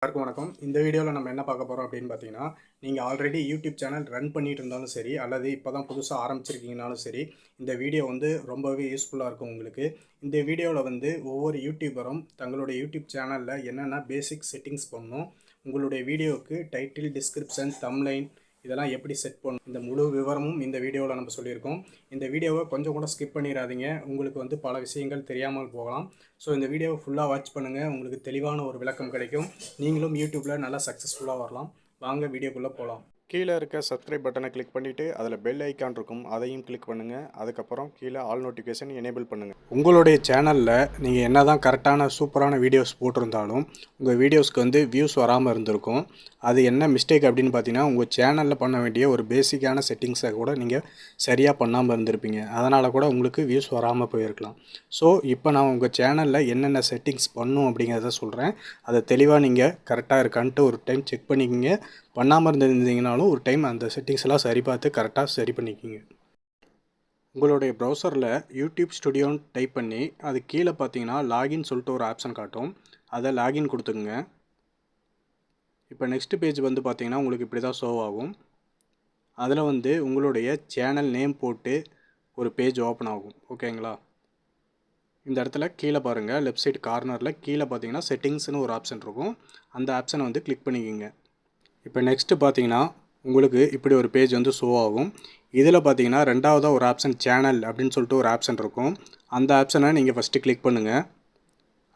எல்லாருக்கும் வணக்கம். இந்த வீடியோவில் நம்ம என்ன பார்க்க போகிறோம் அப்படின்னு பார்த்தீங்கன்னா, நீங்கள் ஆல்ரெடி யூடியூப் சேனல் ரன் பண்ணிட்டு இருந்தாலும் சரி, அல்லது இப்போ தான் புதுசாக ஆரம்பிச்சிருக்கீங்கனாலும் சரி, இந்த வீடியோ வந்து ரொம்பவே யூஸ்ஃபுல்லாக இருக்கும் உங்களுக்கு. இந்த வீடியோவில் வந்து ஒவ்வொரு யூடியூபரும் தங்களுடைய யூடியூப் சேனலில் என்னென்ன பேசிக் செட்டிங்ஸ் பண்ணணும், உங்களுடைய வீடியோவுக்கு டைட்டில், டிஸ்கிரிப்ஷன், தம்ப்லைன் இதெல்லாம் எப்படி செட் பண்ணணும், இந்த முழு விவரமும் இந்த வீடியோவில் நம்ம சொல்லியிருக்கோம். இந்த வீடியோவை கொஞ்சம் கூட ஸ்கிப் பண்ணிடாதீங்க. உங்களுக்கு வந்து பல விஷயங்கள் தெரியாமல் போகலாம். ஸோ இந்த வீடியோவை ஃபுல்லாக வாட்ச் பண்ணுங்கள். உங்களுக்கு தெளிவான ஒரு விளக்கம் கிடைக்கும். நீங்களும் யூடியூப்பில் நல்லா சக்ஸஸ்ஃபுல்லாக வரலாம். வாங்க வீடியோக்குள்ளே போகலாம். கீழே இருக்க சப்ஸ்கிரைப் பட்டனை கிளிக் பண்ணிவிட்டு அதில் பெல் ஐக்கான் இருக்கும், அதையும் கிளிக் பண்ணுங்கள். அதுக்கப்புறம் கீழே ஆல் நோட்டிஃபிகேஷன் எனேபிள் பண்ணுங்கள். உங்களுடைய சேனலில் நீங்கள் என்ன தான் கரெக்டான சூப்பரான வீடியோஸ் போட்டிருந்தாலும் உங்கள் வீடியோஸ்க்கு வந்து வியூஸ் வராமல் இருந்திருக்கும். அது என்ன மிஸ்டேக் அப்படின்னு பார்த்தீங்கன்னா, உங்கள் சேனலில் பண்ண வேண்டிய ஒரு பேசிக்கான செட்டிங்ஸை கூட நீங்கள் சரியாக பண்ணாமல் இருந்திருப்பீங்க. அதனால் கூட உங்களுக்கு வியூஸ் வராமல் போயிருக்கலாம். ஸோ இப்போ நான் உங்கள் சேனலில் என்னென்ன செட்டிங்ஸ் பண்ணும் அப்படிங்கிறத சொல்கிறேன். அதை தெளிவாக நீங்கள் கரெக்டாக இருக்கான்ட்டு ஒரு டைம் செக் பண்ணிக்கிங்க. பண்ணாமல் இருந்திருந்தீங்கனாலும் ஒரு டைம் அந்த செட்டிங்ஸ் எல்லாம் சரி பார்த்து கரெக்டாக சரி பண்ணிக்கிங்க. உங்களுடைய ப்ரௌசரில் யூடியூப் ஸ்டுடியோன்னு டைப் பண்ணி அது கீழே பார்த்தீங்கன்னா லாகின் சொல்லிட்டு ஒரு ஆப்ஷன் காட்டும். அதை லாகின் கொடுத்துக்குங்க. இப்போ நெக்ஸ்ட் பேஜ் வந்து பார்த்தீங்கன்னா உங்களுக்கு இப்படி தான் ஷோ ஆகும். அதில் வந்து உங்களுடைய சேனல் நேம் போட்டு ஒரு பேஜ் ஓப்பன் ஆகும். ஓகேங்களா? இந்த இடத்துல கீழே பாருங்கள், லெஃப்ட் சைடு கார்னரில் கீழே பார்த்தீங்கன்னா செட்டிங்ஸ்னு ஒரு ஆப்ஷன் இருக்கும். அந்த ஆப்ஷனை வந்து கிளிக் பண்ணிக்கோங்க. இப்போ நெக்ஸ்ட்டு பார்த்தீங்கன்னா உங்களுக்கு இப்படி ஒரு பேஜ் வந்து ஷோ ஆகும். இதில் பார்த்தீங்கன்னா ரெண்டாவதாக ஒரு ஆப்ஷன் சேனல் அப்படின்னு சொல்லிட்டு ஒரு ஆப்ஷன் இருக்கும். அந்த ஆப்ஷனை நீங்கள் ஃபஸ்ட்டு கிளிக் பண்ணுங்கள்.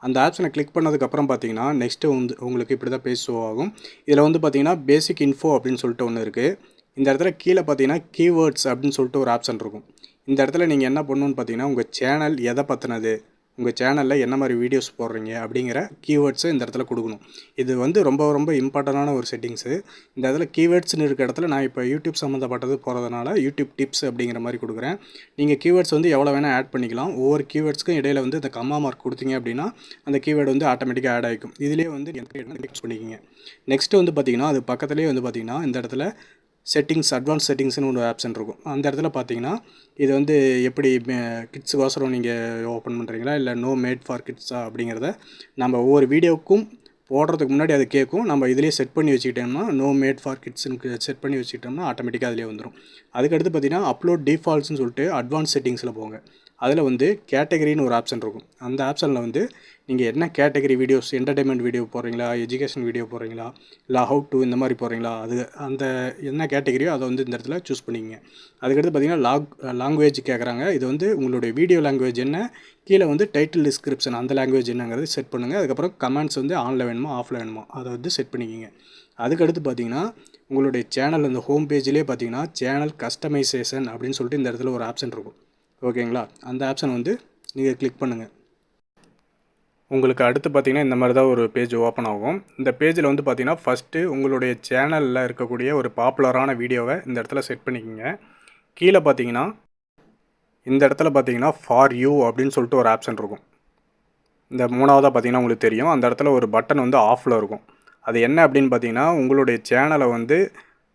அந்த ஆப்ஷனை கிளிக் பண்ணதுக்கப்புறம் பார்த்தீங்கன்னா நெக்ஸ்ட்டு வந்து உங்களுக்கு இப்படி தான் பேஜ் ஷோ ஆகும். இதில் வந்து பார்த்தீங்கன்னா பேசிக் இன்ஃபோ அப்படின்னு சொல்லிட்டு ஒன்று இருக்குது. இந்த இடத்துல கீழே பார்த்தீங்கன்னா கீவேர்ட்ஸ் அப்படின்னு சொல்லிட்டு ஒரு ஆப்ஷன் இருக்கும். இந்த இடத்துல நீங்கள் என்ன பண்ணணுன்னு பார்த்தீங்கன்னா உங்கள் சேனல் எதை பற்றினது, உங்கள் சேனலில் என்ன மாதிரி வீடியோஸ் போடுறீங்க அப்படிங்கிற கீவேர்ட்ஸை இந்த இடத்துல கொடுக்கணும். இது வந்து ரொம்ப ரொம்ப இம்பார்ட்டண்டான ஒரு செட்டிங்ஸு. இந்த இடத்துல கீவேர்ட்ஸ்னு இருக்க இடத்துல நான் இப்போ யூடியூப் சம்மந்தப்பட்டது போகிறதுனால யூடியூப் டிப்ஸ் அப்படிங்கிற மாதிரி கொடுக்குறேன். நீங்கள் கீவேர்ட்ஸ் வந்து எவ்வளோ வேணால் ஆட் பண்ணிக்கலாம். ஒவ்வொரு கீவேர்ட்ஸ்க்கும் இடையில் வந்து இந்த கம்மா மார்க் கொடுத்தீங்க அப்படின்னா அந்த கீவேர்டு வந்து ஆட்டோமேட்டிக்காக ஆட் ஆகிக்கும். இதிலே வந்து யூஸ் பண்ணிக்கிங்க. நெக்ஸ்ட்டு வந்து பார்த்திங்கன்னா அது பக்கத்துலேயே வந்து பார்த்திங்கன்னா இந்த இடத்துல செட்டிங்ஸ், அட்வான்ஸ் செட்டிங்ஸ்னு ஒரு ஆப்ஷன் இருக்கும். அந்த இடத்துல பார்த்தீங்கன்னா இது வந்து எப்படி கிட்ஸுக்கோசரம் நீங்கள் ஓப்பன் பண்ணுறீங்களா இல்லை நோ மேட் ஃபார் கிட்ஸா அப்படிங்கிறத நம்ம ஒவ்வொரு வீடியோவுக்கும் போடுறதுக்கு முன்னாடி அது கேட்கும். நம்ம இதிலே செட் பண்ணி வச்சுக்கிட்டோம்னா நோ மேட் ஃபார் கிட்ஸுன்னு செட் பண்ணி வச்சுக்கிட்டோம்னா ஆட்டோமேட்டிக்காக அதிலே வந்துடும். அதுக்கடுத்து பார்த்தீங்கன்னா அப்லோட் டிஃபால்ட்ஸ்னு சொல்லிட்டு அட்வான்ஸ் செட்டிங்ஸில் போங்க. அதில் வந்து கேட்டகரின்னு ஒரு ஆப்ஷன் இருக்கும். அந்த ஆப்ஷனில் வந்து நீங்கள் என்ன கேட்டகரி வீடியோஸ், என்டர்டைன்மெண்ட் வீடியோ போடுறீங்களா, எஜுகேஷன் வீடியோ போடுறீங்களா, இல்லை ஹவு டு இந்த மாதிரி போடுறீங்களா, அது அந்த என்ன கேட்டகரியோ அதை வந்து இந்த இடத்துல சூஸ் பண்ணிக்கங்க. அதுக்கடுத்து பார்த்தீங்கன்னா லாங்குவேஜ் கேட்குறாங்க. இது வந்து உங்களுடைய வீடியோ லாங்குவேஜ் என்ன, கீழே வந்து டைட்டில், டிஸ்கிரிப்ஷன் அந்த லாங்குவேஜ் என்னங்கிறது செட் பண்ணுங்கள். அதுக்கப்புறம் கமெண்ட்ஸ் வந்து ஆனில் வேணுமா ஆஃபில் வேணுமா அதை வந்து செட் பண்ணிக்கிங்க. அதுக்கடுத்து பார்த்தீங்கன்னா உங்களுடைய சேனல் அந்த ஹோம் பேஜ்லேயே பார்த்தீங்கன்னா சேனல் கஸ்டமைசேஷன் அப்படின்னு சொல்லிட்டு இந்த இடத்துல ஒரு ஆப்ஷன் இருக்கும். ஓகேங்களா? அந்த ஆப்ஷன் வந்து நீங்கள் கிளிக் பண்ணுங்கள். உங்களுக்கு அடுத்து பார்த்திங்கன்னா இந்த மாதிரி தான் ஒரு பேஜ் ஓப்பன் ஆகும். இந்த பேஜில் வந்து பார்த்திங்கன்னா ஃபஸ்ட்டு உங்களுடைய சேனலில் இருக்கக்கூடிய ஒரு பாப்புலரான வீடியோவை இந்த இடத்துல செட் பண்ணிக்கோங்க. கீழே பார்த்தீங்கன்னா இந்த இடத்துல பார்த்தீங்கன்னா ஃபார் யூ அப்படின்னு சொல்லிட்டு ஒரு ஆப்ஷன் இருக்கும். இந்த மூணாவதாக பார்த்தீங்கன்னா உங்களுக்கு தெரியும், அந்த இடத்துல ஒரு பட்டன் வந்து ஆஃபில் இருக்கும். அது என்ன அப்படின்னு பார்த்தீங்கன்னா உங்களுடைய சேனலை வந்து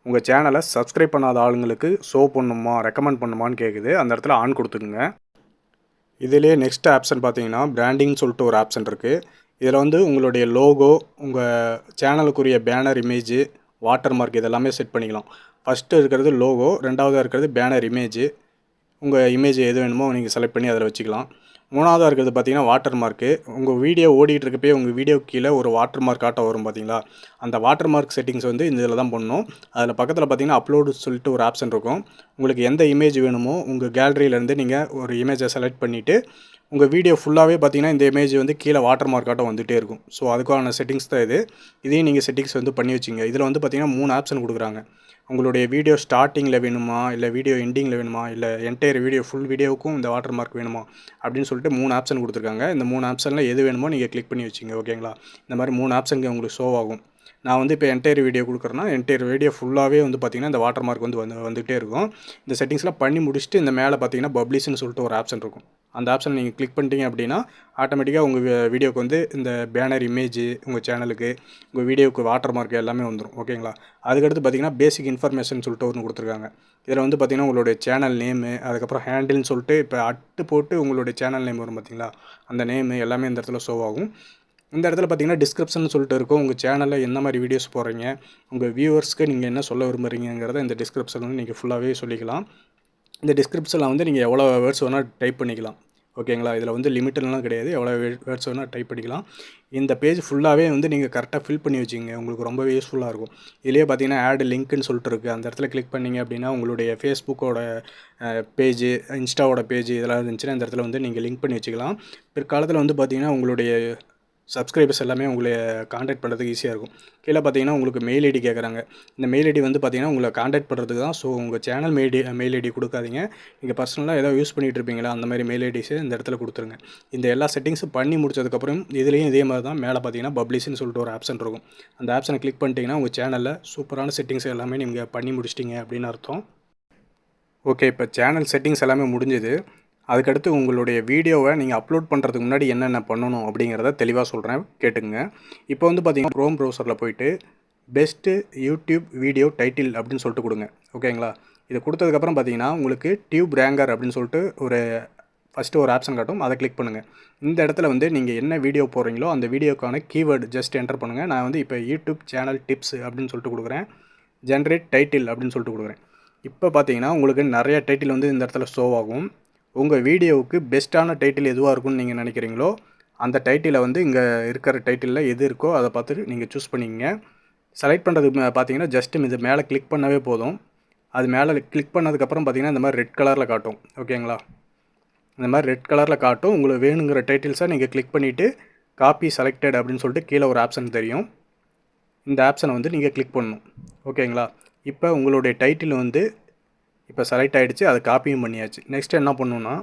உங்கள் சேனலை சப்ஸ்கிரைப் பண்ணாத ஆளுங்களுக்கு ஷோ பண்ணுமா, ரெக்கமெண்ட் பண்ணுமான்னு கேட்குது. அந்த இடத்துல ஆன் கொடுத்துக்குங்க. இதிலே நெக்ஸ்ட் ஆப்ஷன் பார்த்தீங்கன்னா பிராண்டிங்னு சொல்லிட்டு ஒரு ஆப்ஷன் இருக்குது. இதில் வந்து உங்களுடைய லோகோ, உங்கள் சேனலுக்குரிய பேனர் இமேஜு, வாட்டர் மார்க் இதெல்லாமே செட் பண்ணிக்கலாம். ஃபஸ்ட்டு இருக்கிறது லோகோ, ரெண்டாவதாக இருக்கிறது பேனர் இமேஜு. உங்கள் இமேஜ் எது வேணுமோ நீங்கள் செலக்ட் பண்ணி அதில் வச்சுக்கலாம். மூணாவதாக இருக்கிறது பார்த்தீங்கன்னா வாட்டர் மார்க்கு. உங்கள் வீடியோ ஓடிட்டு இருக்கப்பே உங்கள் வீடியோ கீழே ஒரு வாட்டர் மார்க் ஆட்டோ வரும் பார்த்தீங்களா, அந்த வாட்டர் மார்க் செட்டிங்ஸ் வந்து இந்த இதில் தான் பண்ணணும். அதில் பக்கத்தில் பார்த்தீங்கன்னா அப்லோடு சொல்லிட்டு ஒரு ஆப்ஷன் இருக்கும். உங்களுக்கு எந்த இமேஜ் வேணுமோ உங்கள் கேலரியிலேருந்து நீங்கள் ஒரு இமேஜை செலக்ட் பண்ணிவிட்டு உங்கள் வீடியோ ஃபுல்லாகவே பார்த்தீங்கன்னா இந்த இமேஜ் வந்து கீழே வாட்டர் மார்க் ஆட்டோ வந்துகிட்டே இருக்கும். ஸோ அதுக்கான செட்டிங்ஸ் தான் இது. இதையும் நீங்கள் செட்டிங்ஸ் வந்து பண்ணி வச்சிங்க. இதில் வந்து பார்த்தீங்கன்னா 3 ஆப்ஷன் கொடுக்குறாங்க. உங்களுடைய வீடியோ ஸ்டார்டிங்கில் வேணுமா, இல்லை வீடியோ எண்டிங்கில் வேணுமா, இல்லை என்டையர் வீடியோ ஃபுல் வீடியோவுக்கும் இந்த வாட்டர் மார்க் வேணுமா அப்படின்னு சொல்லிட்டு 3 ஆப்ஷன் கொடுத்துருக்காங்க. இந்த 3 ஆப்ஷனில் எது வேணுமோ நீங்கள் கிளிக் பண்ணி வச்சிங்க. ஓகேங்களா? இந்த மாதிரி 3 ஆப்ஷனுக்கு உங்களுக்கு ஷோ ஆகும். நான் வந்து இப்போ என்டையர் வீடியோ கொடுக்குறேன்னா என்டையர் வீடியோ ஃபுல்லாகவே வந்து பார்த்திங்கன்னா இந்த வாட்டர் மார்க் வந்து வந்துகிட்டே இருக்கும். இந்த செட்டிங்ஸ்லாம் பண்ணி முடிச்சுட்டு இந்த மேலே பார்த்தீங்கன்னா பப்ளிஷ்னு சொல்லிட்டு ஒரு ஆப்ஷன் இருக்கும். அந்த ஆப்ஷனை நீங்கள் கிளிக் பண்ணிட்டீங்க அப்படின்னா ஆட்டோமேட்டிக்காக உங்கள் வீடியோக்கு வந்து இந்த பேனர் இமேஜ், உங்கள் சேனலுக்கு, உங்கள் வீடியோவுக்கு வாட்டர் மார்க் எல்லாமே வந்துடும். ஓகேங்களா? அதுக்கடுத்து பார்த்தீங்கன்னா பேசிக் இன்ஃபர்மேஷன் சொல்லிட்டு ஒன்று கொடுத்துருக்காங்க. இதில் வந்து பார்த்திங்கன்னா உங்களுடைய சேனல் நேமு, அதுக்கப்புறம் ஹேண்டில்னு சொல்லிட்டு இப்போ அட்டு போட்டு உங்களுடைய சேனல் நேம் வரும் பார்த்தீங்களா, அந்த நேமு எல்லாமே இந்த இடத்துல ஷோ ஆகும். இந்த இடத்துல பார்த்தீங்கன்னா டிஸ்கிரிப்ஷன் சொல்லிட்டு இருக்கும். உங்கள் சேனலில் என்ன மாதிரி வீடியோஸ் போடுறீங்க, உங்கள் வியூவர்ஸ்க்கு நீங்கள் என்ன சொல்ல விரும்புகிறீங்கிறத இந்த டிஸ்கிரிப்ஷன் வந்து நீங்கள் ஃபுல்லாகவே சொல்லிக்கலாம். இந்த டிஸ்கிரிப்ஷனில் வந்து நீங்கள் எவ்வளோ வேர்ட்ஸ் வேணால் டைப் பண்ணிக்கலாம். ஓகேங்களா? இதில் வந்து லிமிட்டெல்லாம் கிடையாது. எவ்வளோ வேர்ட்ஸ் வேணால் டைப் பண்ணிக்கலாம். இந்த பேஜ் ஃபுல்லாகவே வந்து நீங்கள் கரெக்டாக ஃபில் பண்ணி வச்சுங்க. உங்களுக்கு ரொம்பவே யூஸ்ஃபுல்லாக இருக்கும். இதிலேயே பார்த்தீங்கன்னா ஆட் லிங்க்னு சொல்லிட்டு இருக்குது. அந்த இடத்துல கிளிக் பண்ணிங்க அப்படின்னா உங்களுடைய ஃபேஸ்புக்கோட பேஜு, இன்ஸ்டாவோட பேஜ் இதெல்லாம் இருந்துச்சுன்னா இந்த இடத்துல வந்து நீங்கள் லிங்க் பண்ணி வச்சுக்கலாம். பிற்காலத்தில் வந்து பார்த்தீங்கன்னா உங்களுடைய சப்ஸ்கிரைபர்ஸ் எல்லாமே உங்களை காண்டாக்ட் பண்ணுறதுக்கு ஈஸியாக இருக்கும். கீழே பார்த்தீங்கன்னா உங்களுக்கு மெயில் ஐடி கேட்குறாங்க. இந்த மெயில் ஐடி வந்து பார்த்தீங்கன்னா உங்களை காண்டாக்ட் பண்ணுறதுக்கு தான். ஸோ உங்கள் சேனல் மெயில் ஐடி கொடுக்காதீங்க. நீங்கள் பர்சனலாக ஏதோ யூஸ் பண்ணிகிட்டு இருப்பீங்களா, அந்த மாதிரி மெயில் ஐடிஸை இந்த இடத்துல கொடுத்துருங்க. இந்த எல்லா செட்டிங்ஸும் பண்ணி முடிச்சதுக்கப்புறம் இதுலேயும் இதே மாதிரி தான் மேலே பார்த்தீங்கன்னா பப்ளிஷ்னு சொல்லிட்டு ஒரு ஆப்ஷன் இருக்கும். அந்த ஆப்ஷனை கிளிக் பண்ணிட்டீங்கன்னா உங்கள் சேனலில் சூப்பரான செட்டிங்ஸ் எல்லாமே நீங்கள் பண்ணி முடிச்சிட்டிங்க அப்படின்னு அர்த்தம். ஓகே, இப்போ சேனல் செட்டிங்ஸ் எல்லாமே முடிஞ்சுது. அதுக்கடுத்து உங்களுடைய வீடியோவை நீங்கள் அப்லோட் பண்ணுறதுக்கு முன்னாடி என்னென்ன பண்ணணும் அப்படிங்கிறத தெளிவாக சொல்கிறேன், கேட்டுக்குங்க. இப்போ வந்து பார்த்தீங்கன்னா க்ரோம் ப்ரௌசரில் போயிட்டு பெஸ்ட்டு யூடியூப் வீடியோ டைட்டில் அப்படின்னு சொல்லிட்டு கொடுங்க. ஓகேங்களா? இது கொடுத்ததுக்கப்புறம் பார்த்தீங்கன்னா உங்களுக்கு டியூப் ரேங்கர் அப்படின்னு சொல்லிட்டு ஃபஸ்ட்டு ஒரு ஆப்ஷன் காட்டும். அதை கிளிக் பண்ணுங்கள். இந்த இடத்துல வந்து நீங்கள் என்ன வீடியோ போடுறீங்களோ அந்த வீடியோக்கான கீவேர்டு ஜஸ்ட் என்டர் பண்ணுங்கள். நான் வந்து இப்போ யூடியூப் சேனல் டிப்ஸ் அப்படின்னு சொல்லிட்டு கொடுக்குறேன். ஜென்ரேட் டைட்டில் அப்படின்னு சொல்லிட்டு கொடுக்குறேன். இப்போ பார்த்தீங்கன்னா உங்களுக்கு நிறைய டைட்டில் வந்து இந்த இடத்துல ஷோ ஆகும். உங்கள் வீடியோவுக்கு பெஸ்ட்டான டைட்டில் எதுவாக இருக்கும்னு நீங்கள் நினைக்கிறீங்களோ அந்த டைட்டிலை வந்து இங்கே இருக்கிற டைட்டிலில் எது இருக்கோ அதை பார்த்துட்டு நீங்கள் சூஸ் பண்ணிக்கங்க. செலக்ட் பண்ணுறதுக்கு பார்த்தீங்கன்னா ஜஸ்ட்டு இது மேலே கிளிக் பண்ணவே போதும். அது மேலே கிளிக் பண்ணதுக்கப்புறம் பார்த்தீங்கன்னா இந்த மாதிரி ரெட் கலரில் காட்டும். ஓகேங்களா? இந்த மாதிரி ரெட் கலரில் காட்டும். உங்களுக்கு வேணுங்கிற டைட்டில்ஸை நீங்கள் கிளிக் பண்ணிவிட்டு காப்பி செலக்டட் அப்படின்னு சொல்லிட்டு கீழே ஒரு ஆப்ஷன் தெரியும். இந்த ஆப்ஷனை வந்து நீங்கள் கிளிக் பண்ணணும். ஓகேங்களா? இப்போ உங்களுடைய டைட்டில் வந்து இப்போ செலக்ட் ஆகிடுச்சு. அதை காப்பியும் பண்ணியாச்சு. நெக்ஸ்ட் என்ன பண்ணணுன்னா,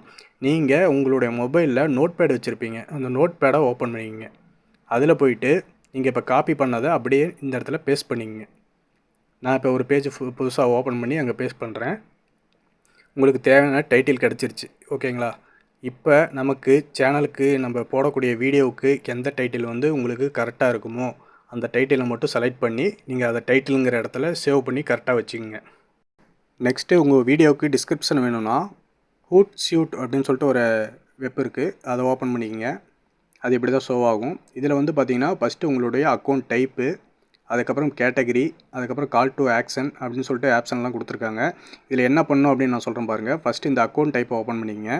நீங்கள் உங்களுடைய மொபைலில் நோட் பேட் வச்சுருப்பீங்க. அந்த நோட் பேடை ஓப்பன் பண்ணிக்கங்க. அதில் போயிட்டு நீங்கள் இப்போ காப்பி பண்ணதை அப்படியே இந்த இடத்துல பேஸ்ட் பண்ணிக்கங்க. நான் இப்போ ஒரு பேஜ் புதுசாக ஓப்பன் பண்ணி அங்கே பேஸ்ட் பண்ணுறேன். உங்களுக்கு தேவையான டைட்டில் கிடச்சிருச்சு. ஓகேங்களா? இப்போ நமக்கு சேனலுக்கு நம்ம போடக்கூடிய வீடியோவுக்கு எந்த டைட்டில் வந்து உங்களுக்கு கரெக்டாக இருக்குமோ அந்த டைட்டிலை மட்டும் செலக்ட் பண்ணி நீங்கள் அதை டைட்டிலுங்கிற இடத்துல சேவ் பண்ணி கரெக்டாக வச்சுக்கோங்க. நெக்ஸ்ட்டு உங்கள் வீடியோவுக்கு டிஸ்கிரிப்ஷன் வேணும்னா ஹூட்ஷூட் அப்படின்னு சொல்லிட்டு ஒரு வெப் இருக்குது. அதை ஓப்பன் பண்ணிக்கங்க. அது இப்படி தான் ஷோ ஆகும். இதில் வந்து பார்த்தீங்கன்னா ஃபஸ்ட்டு உங்களுடைய அக்கௌண்ட் டைப்பு, அதுக்கப்புறம் கேட்டகரி, அதுக்கப்புறம் கால் டு ஆக்ஷன் அப்படின்னு சொல்லிட்டு ஆப்ஷன்லாம் கொடுத்துருக்காங்க. இதில் என்ன பண்ணணும் அப்படின்னு நான் சொல்கிறேன் பாருங்கள். ஃபஸ்ட்டு இந்த அக்கௌண்ட் டைப்பை ஓப்பன் பண்ணிக்கங்க.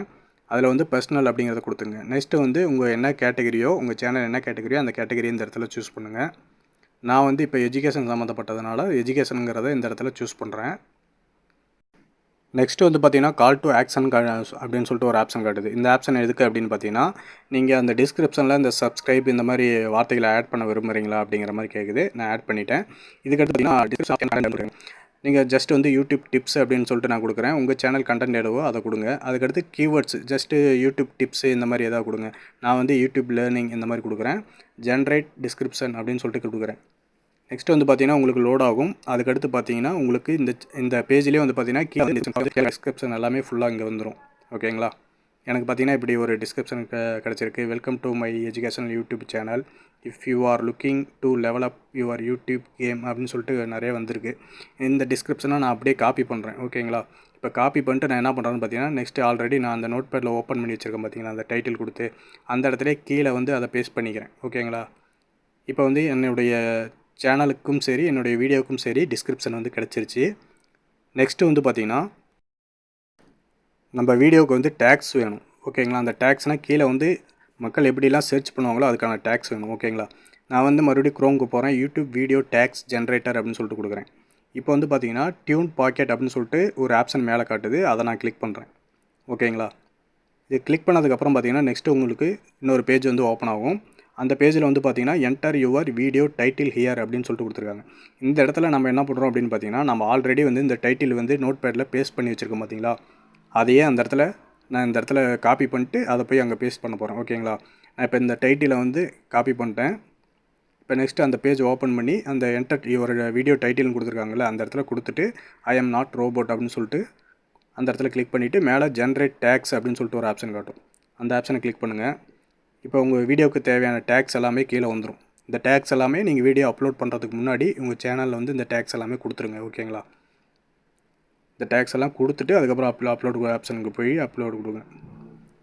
அதில் வந்து பர்சனல் அப்படிங்கிறத கொடுத்துங்க. நெக்ஸ்ட்டு வந்து உங்கள் என்ன கேட்டகரியோ, உங்கள் சேனல் என்ன கேட்டகரியோ அந்த கேட்டகரி இந்த இடத்துல சூஸ் பண்ணுங்கள். நான் வந்து இப்போ எஜுகேஷன் சம்மந்தப்பட்டதுனால எஜுகேஷனுங்கிறத இந்த இடத்துல சூஸ் பண்ணுறேன். நெக்ஸ்ட்டு வந்து பார்த்தீங்கன்னா கால் டு ஆக்ஷன் அப்படின்னு சொல்லிட்டு ஒரு ஆப்ஷன் காட்டுது. இந்த ஆப்ஷன் எதுக்கு அப்படின்னு பார்த்தீங்கன்னா, நீங்கள் அந்த டிஸ்கிரிப்ஷனில் இந்த சப்ஸ்கிரைப் இந்த மாதிரி வார்த்தைகளை ஆட் பண்ண விரும்புகிறீங்களா அப்படிங்கிற மாதிரி கேட்குது. நான் ஆட் பண்ணிட்டேன். இதுக்கடுத்து பார்த்தீங்கன்னா நீங்கள் ஜஸ்ட் வந்து யூடியூப் டிப்ஸ் அப்படின்னு சொல்லிட்டு நான் கொடுக்குறேன். உங்கள் சேனல் கண்டென்ட் எதுவோ அதை கொடுங்க. அதுக்கடுத்து கீவேர்ட்ஸ் ஜஸ்ட்டு யூடியூப் டிப்ஸு இந்த மாதிரி எதாவது கொடுங்க. நான் வந்து யூடியூப் லேர்னிங் இந்த மாதிரி கொடுக்குறேன். ஜென்ரேட் டிஸ்கிரிப்ஷன் அப்படின்னு சொல்லிட்டு கொடுக்குறேன். நெக்ஸ்ட் வந்து பார்த்தீங்கன்னா உங்களுக்கு லோட் ஆகும். அதுக்கடுத்து பார்த்தீங்கன்னா உங்களுக்கு இந்த பேஜ்லேயே வந்து பார்த்தீங்கன்னா டிஸ்கிரிப்ஷன் எல்லாமே ஃபுல்லாக இங்கே வந்துடும். ஓகேங்களா? எனக்கு பார்த்தீங்கன்னா இப்படி ஒரு டிஸ்கிரிப்ஷன் கிடச்சிருக்கு. Welcome to my educational YouTube channel. If you are looking to develop your YouTube game அப்படின்னு சொல்லிட்டு நிறைய வந்திருக்கு. இந்த டிஸ்கிரிப்ஷனை நான் அப்படியே காப்பி பண்ணுறேன். ஓகேங்களா? இப்போ காப்பி பண்ணிட்டு நான் என்ன பண்ணுறேன்னு பார்த்தீங்கன்னா, நெக்ஸ்ட்டு ஆல்ரெடி நான் அந்த நோட் பேடில் ஓப்பன் பண்ணி வச்சுருக்கேன் பார்த்தீங்களா, அந்த டைட்டில் கொடுத்து அந்த இடத்துல கீழே வந்து அதை பேஸ்ட் பண்ணிக்கிறேன். ஓகேங்களா? இப்போ வந்து என்னுடைய சேனலுக்கும் சரி என்னுடைய வீடியோவுக்கும் சரி டிஸ்கிரிப்ஷன் வந்து கிடச்சிருச்சு. நெக்ஸ்ட்டு வந்து பார்த்திங்கன்னா நம்ம வீடியோவுக்கு வந்து டேக்ஸ் வேணும். ஓகேங்களா? அந்த டேக்ஸ்னால் கீழே வந்து மக்கள் எப்படிலாம் சர்ச் பண்ணுவாங்களோ அதுக்கான டேக்ஸ் வேணும். ஓகேங்களா? நான் வந்து மறுபடியும் க்ரோமுக்கு போகிறேன். யூடியூப் வீடியோ டேக்ஸ் ஜென்ரேட்டர் அப்படின்னு சொல்லிட்டு கொடுக்குறேன். இப்போ வந்து பார்த்திங்கன்னா டியூன் பாக்கெட் அப்படின்னு சொல்லிட்டு ஒரு ஆப்ஷன் மேலே காட்டுது. அதை நான் கிளிக் பண்ணுறேன். ஓகேங்களா? இது கிளிக் பண்ணதுக்கப்புறம் பார்த்திங்கன்னா நெக்ஸ்ட்டு உங்களுக்கு இன்னொரு பேஜ் வந்து ஓப்பன் ஆகும். அந்த பேஜில் வந்து பார்த்திங்கன்னா enter your video title here அப்படின்னு சொல்லிட்டு கொடுத்துருக்காங்க. இந்த இடத்துல நம்ம என்ன பண்ணுறோம் அப்படின்னு பார்த்தீங்கன்னா, நம்ம ஆல்ரெடி வந்து இந்த டைட்டில் வந்து நோட் பேடில் பேஸ்ட் பண்ணி வச்சுருக்கோம் பார்த்தீங்களா, அதையே அந்த இடத்துல நான் இந்த இடத்துல காப்பி பண்ணிட்டு அதை போய் அங்கே பேஸ்ட் பண்ண போகிறேன். ஓகேங்களா? நான் இப்போ இந்த டைட்டிலை வந்து காப்பி பண்ணிட்டேன். இப்போ நெக்ஸ்ட்டு அந்த பேஜ் ஓப்பன் பண்ணி அந்த என்டர் யுவர் வீடியோ டைட்டில்னு கொடுத்துருக்காங்கல்ல, அந்த இடத்துல கொடுத்துட்டு ஐ எம் நாட் ரோபோட் அப்படின்னு சொல்லிட்டு அந்த இடத்துல கிளிக் பண்ணிவிட்டு மேலே ஜென்ரேட் டேக்ஸ் அப்படின்னு சொல்லிட்டு ஒரு ஆப்ஷன் காட்டும். அந்த ஆப்ஷனை கிளிக் பண்ணுங்கள். இப்போ உங்கள் வீடியோவுக்கு தேவையான டேக்ஸ் எல்லாமே கீழே வந்துடும். இந்த டேக்ஸ் எல்லாமே நீங்கள் வீடியோ அப்லோட் பண்ணுறதுக்கு முன்னாடி உங்கள் சேனலில் வந்து இந்த டேக்ஸ் எல்லாமே கொடுத்துருங்க. ஓகேங்களா? இந்த டேக்ஸ் எல்லாம் கொடுத்துட்டு அதுக்கப்புறம் அப்லோட் ஆப்ஷனுக்கு போய் அப்லோட் கொடுங்க.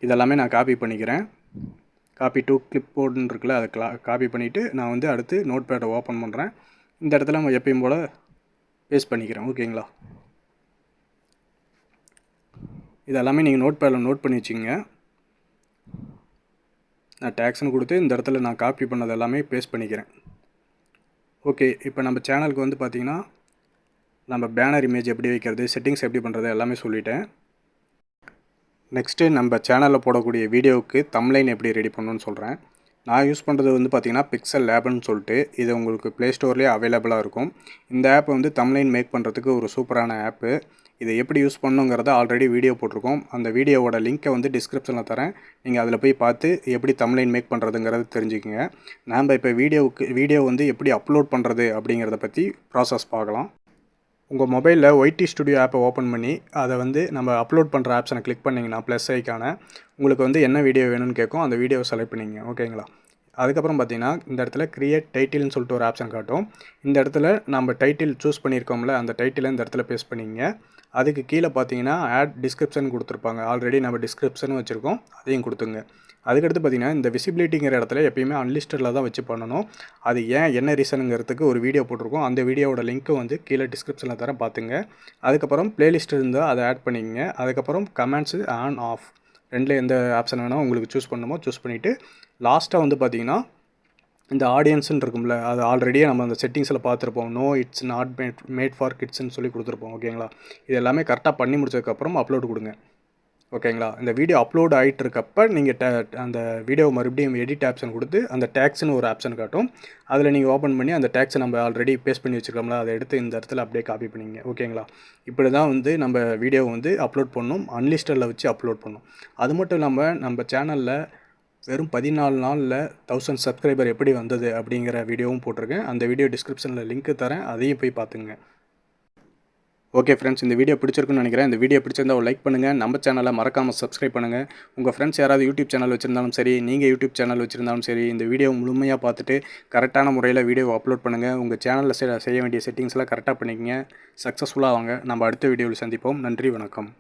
இதெல்லாமே நான் காப்பி பண்ணிக்கிறேன். காப்பி டு கிளிப் போர்டுன்னு இருக்குல்ல, அதை காப்பி பண்ணிவிட்டு நான் வந்து அடுத்து நோட் பேடை ஓப்பன் பண்ணுறேன். இந்த இடத்துல நம்ம எப்பயும் போல் பேஸ்ட் பண்ணிக்கிறேன். ஓகேங்களா, இதெல்லாமே நீங்கள் நோட் பேடில் நோட் பண்ணி வச்சுக்கோங்க. நான் டேக்ஸ்னு கொடுத்து இந்த இடத்துல நான் காப்பி பண்ணது எல்லாமே பேஸ்ட் பண்ணிக்கிறேன். ஓகே, இப்போ நம்ம சேனலுக்கு வந்து பார்த்திங்கன்னா நம்ம பேனர் இமேஜ் எப்படி வைக்கிறது, செட்டிங்ஸ் எப்படி பண்ணுறது எல்லாமே சொல்லிட்டேன். நெக்ஸ்ட்டு நம்ம சேனலில் போடக்கூடிய வீடியோவுக்கு தம்ப்லைன் எப்படி ரெடி பண்ணணும்னு சொல்கிறேன். நான் யூஸ் பண்ணுறது வந்து பார்த்திங்கன்னா பிக்சல் லேப்னு சொல்லிட்டு, இது உங்களுக்கு ப்ளே ஸ்டோர்லேயே அவைலபிளாக இருக்கும். இந்த ஆப் வந்து தம்ப்லைன் மேக் பண்ணுறதுக்கு ஒரு சூப்பரான ஆப்பு. இதை எப்படி யூஸ் பண்ணணுங்கிறத ஆல்ரெடி வீடியோ போட்டிருக்கோம். அந்த வீடியோவோட லிங்க்கை வந்து டிஸ்கிரிப்ஷனில் தரேன். நீங்கள் அதில் போய் பார்த்து எப்படி தம்ப்லைன் மேக் பண்ணுறதுங்கிறது தெரிஞ்சுக்கங்க. நாம் இப்போ வீடியோ வந்து எப்படி அப்லோட் பண்ணுறது அப்படிங்கிறத பற்றி ப்ராசஸ் பார்க்கலாம். உங்கள் மொபைலில் ஒய்டி ஸ்டுடியோ ஆப்பை ஓப்பன் பண்ணி அதை வந்து நம்ம அப்லோட் பண்ணுற ஆப்ஷனை கிளிக் பண்ணிங்கன்னா ப்ளஸ் ஐக்கான உங்களுக்கு வந்து என்ன வீடியோ வேணும்னு கேட்கும். அந்த வீடியோவை செலக்ட் பண்ணிங்க. ஓகேங்களா, அதுக்கப்புறம் பார்த்தீங்கன்னா இந்த இடத்துல கிரியேட் டைட்டில்னு சொல்லிட்டு ஒரு ஆப்ஷன் காட்டும். இந்த இடத்துல நம்ம டைட்டில் சூஸ் பண்ணியிருக்கோம்ல, அந்த டைட்டிலை இந்த இடத்துல பேஸ்ட் பண்ணிங்க. அதுக்கு கீழே பார்த்தீங்கன்னா ஆட் டிஸ்கிரிப்ஷன் கொடுத்துருப்பாங்க. ஆல்ரெடி நம்ம டிஸ்கிரிப்ஷனும் வச்சுருக்கோம், அதையும் கொடுத்துங்க. அதுக்கடுத்து பார்த்திங்கன்னா இந்த விசிபிலிட்டிங்கிற இடத்துல எப்பயுமே அன்லிஸ்டடில் தான் வச்சு பண்ணணும். அது என்ன ரீசனுங்கிறதுக்கு ஒரு வீடியோ போட்டிருக்கோம். அந்த வீடியோவோட லிங்க்கும் வந்து கீழே டிஸ்கிரிப்ஷனில் தரேன், பார்த்துங்க. அதுக்கப்புறம் பிளேலிஸ்ட் இருந்தால் அதை ஆட் பண்ணிக்கங்க. அதுக்கப்புறம் கமெண்ட்ஸு ஆன் ஆஃப் ரெண்டில் எந்த ஆப்ஷன் வேணால் உங்களுக்கு சூஸ் பண்ணணுமோ சூஸ் பண்ணிவிட்டு லாஸ்ட்டாக வந்து பார்த்திங்கன்னா இந்த ஆடியன்ஸ்ன்னு இருக்கும்ல, அது ஆல்ரெடியே நம்ம அந்த செட்டிங்ஸில் பார்த்துருப்போம். No it's not made for கிட்ஸ்ன்னு சொல்லி கொடுத்துருப்போம். ஓகேங்களா, இது எல்லாமே கரெக்டாக பண்ணி முடிச்சதுக்கப்புறம் அப்லோட் கொடுங்க. ஓகேங்களா, இந்த வீடியோ அப்லோட் ஆகிட்டு இருக்கப்போ நீங்கள் அந்த வீடியோவை மறுபடியும் எடிட் ஆப்ஷன் கொடுத்து அந்த டேக்ஸ்னு ஒரு ஆப்ஷன் காட்டும். அதில் நீங்கள் ஓப்பன் பண்ணி அந்த டேக்ஸை நம்ம ஆல்ரெடி பேஸ்ட் பண்ணி வச்சுருக்கோம்ல, அதை எடுத்து இந்த இடத்துல அப்படியே காப்பி பண்ணிங்க. ஓகேங்களா, இப்படி தான் வந்து நம்ம வீடியோவை வந்து அப்லோட் பண்ணணும், அன்லிஸ்டடில் வச்சு அப்லோட் பண்ணணும். அது மட்டும் இல்லாமல் நம்ம சேனலில் வெறும் 14 நாளில் 1000 சப்ஸ்கிரைபர் எப்படி வந்தது அப்படிங்கிற வீடியோவும் போட்டிருக்கேன். அந்த வீடியோ டிஸ்கிரிப்ஷனில் லிங்க்கு தரேன், அதையும் போய் பார்த்துங்க. ஓகே ஃப்ரெண்ட்ஸ், இந்த வீடியோ பிடிச்சிருக்குன்னு நினைக்கிறேன். இந்த வீடியோ பிடிச்சிருந்தா ஒரு லைக் பண்ணுங்கள். நம்ம சேனலை மறக்காமல் சப்ஸ்கிரைப் பண்ணுங்கள். உங்கள் ஃப்ரெண்ட்ஸ் யாராவது யூடியூப் சேனல் வச்சுருந்தாலும் சரி, நீங்கள் யூடியூப் சேனல் வச்சுருந்தாலும் சரி, இந்த வீடியோ முழுமையாக பார்த்துட்டு கரெக்டான முறையில் வீடியோவை அப்லோட் பண்ணுங்கள். உங்கள் சேனலில் செய்ய வேண்டிய செட்டிங்ஸ்லாம் கரெக்டாக பண்ணிக்கங்க. சக்ஸஸ்ஃபுல்லாக வாங்க. நம்ம அடுத்த வீடியோவில் சந்திப்போம். நன்றி, வணக்கம்.